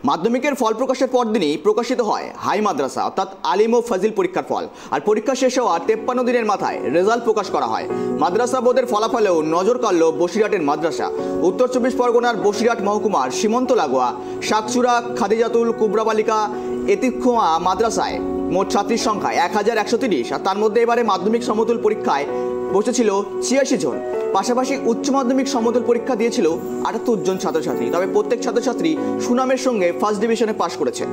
মাধ্যমিকের ফল প্রকাশের পরদিনই প্রকাশিত হয় হাই মাদ্রাসা অর্থাৎ আলিম ও ফাজিল পরীক্ষার ফল। আর পরীক্ষা শেষ হওয়ার 53 দিনের মাথায় রেজাল্ট প্রকাশ করা হয়। মাদ্রাসা বোর্ডের ফলাফলেও নজর কাড়ল বসিরহাটের মাদ্রাসা। উত্তর 24 পরগনার বসিরহাট মহকুমার সীমান্ত লাগোয়া শাকচুরা খাদিজাতুল কুবরা বালিকা এতিমখানা মাদ্রাসায় মোট ছাত্রীর সংখ্যা 1130, আর তার মধ্যে এবারে মাধ্যমিক সমতুল পরীক্ষায় বসেছিল 86 জন। পাশাপাশি উচ্চ মাধ্যমিক সমতুল পরীক্ষা দিয়েছিল 78 জন ছাত্রছাত্রী। তবে প্রত্যেক ছাত্রছাত্রী সুনামের সঙ্গে ফার্স্ট ডিভিশনে পাশ করেছে।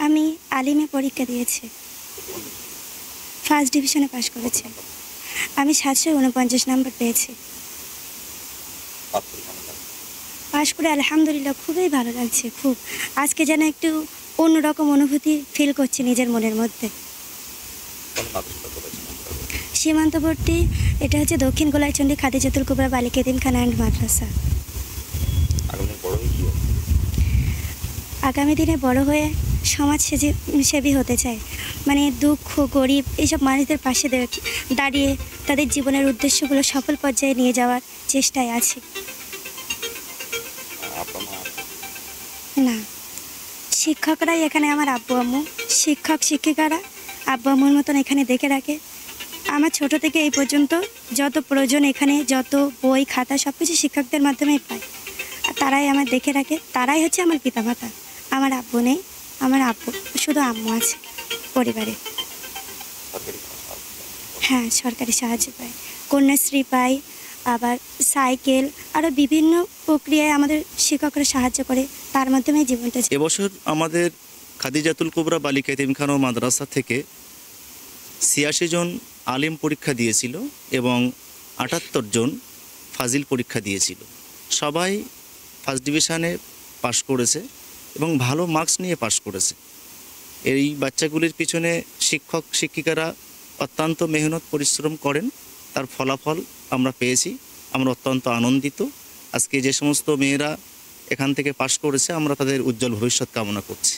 আমি আলিমে পরীক্ষা দিয়েছি, ফার্স্ট ডিভিশনে পাশ করেছি। আমি 749 নম্বর পেয়েছি। পাশ করে আলহামদুলিল্লাহ খুবই ভালো লাগছে। খুব আজকে যেন একটু অন্যরকম অনুভূতি ফিল করছি নিজের মনের মধ্যে। সীমান্তবর্তী, এটা হচ্ছে দক্ষিণ গোলাইচন্ডী খাদিজাতুল কুবরা বালিকা এতিমখানা অ্যান্ড মাদ্রাসা। আগামী দিনে বড় হয়ে সমাজসেবী হতে চাই, মানে দুঃখ গরিব এইসব মানুষদের পাশে দাঁড়িয়ে তাদের জীবনের উদ্দেশ্যগুলো সফল পর্যায়ে নিয়ে যাওয়ার চেষ্টায় আছি। না, শিক্ষকরাই এখানে আমার আব্বু আম্মু, শিক্ষক শিক্ষিকারা আব্বু আম্মুর মতন এখানে দেখে রাখে। আমার ছোট থেকে এই পর্যন্ত যত প্রয়োজন এখানে যত বই খাতা সব কিছু শিক্ষকদের মাধ্যমেই পাই, আর তারাই আমার দেখে রাখে। তারাই হচ্ছে আমার পিতামাতা। আমার আব্বু নেই, আমার আব্বু শুধু আম্মু আছে পরিবারে। হ্যাঁ, সরকারি সাহায্য পাই, কন্যাশ্রী পাই, আবার সাইকেল, আরও বিভিন্ন প্রক্রিয়ায় আমাদের শিক্ষকরা সাহায্য করে, তার মাধ্যমে জীবনটা। এবছর আমাদের খাদিজাতুল কুবরা বালিকা এতিমখানা মাদ্রাসা থেকে 86 জন আলিম পরীক্ষা দিয়েছিল এবং 78 জন ফাজিল পরীক্ষা দিয়েছিল। সবাই ফার্স্ট ডিভিশনে পাশ করেছে এবং ভালো মার্কস নিয়ে পাশ করেছে। এই বাচ্চাগুলির পিছনে শিক্ষক শিক্ষিকারা অত্যন্ত মেহনত পরিশ্রম করেন, তার ফলাফল আমরা পেয়েছি। আমরা অত্যন্ত আনন্দিত। আজকে যে সমস্ত মেয়েরা এখান থেকে পাশ করেছে আমরা তাদের উজ্জ্বল ভবিষ্যৎ কামনা করছি।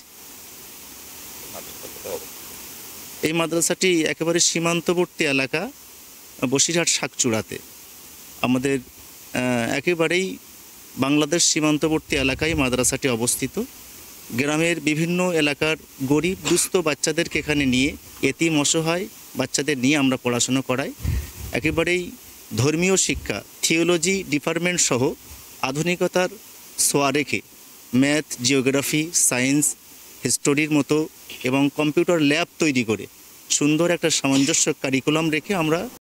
এই মাদ্রাসাটি একেবারে সীমান্তবর্তী এলাকা বসিরহাট শাকচুরাতে। আমাদের একেবারেই বাংলাদেশ সীমান্তবর্তী এলাকায় মাদ্রাসাটি অবস্থিত। গ্রামের বিভিন্ন এলাকার গরিব দুস্থ বাচ্চাদেরকে এখানে নিয়ে, এতিম অসহায় বাচ্চাদের নিয়ে আমরা পড়াশুনো করাই। একেবারেই ধর্মীয় শিক্ষা, থিওলজি ডিপার্টমেন্ট সহ আধুনিকতার ছোঁয়া রেখে ম্যাথ, জিওগ্রাফি, সায়েন্স, হিস্টোরির মতো এবং কম্পিউটার ল্যাব তৈরি করে সুন্দর একটা সামঞ্জস্য কারিকুলাম রেখে আমরা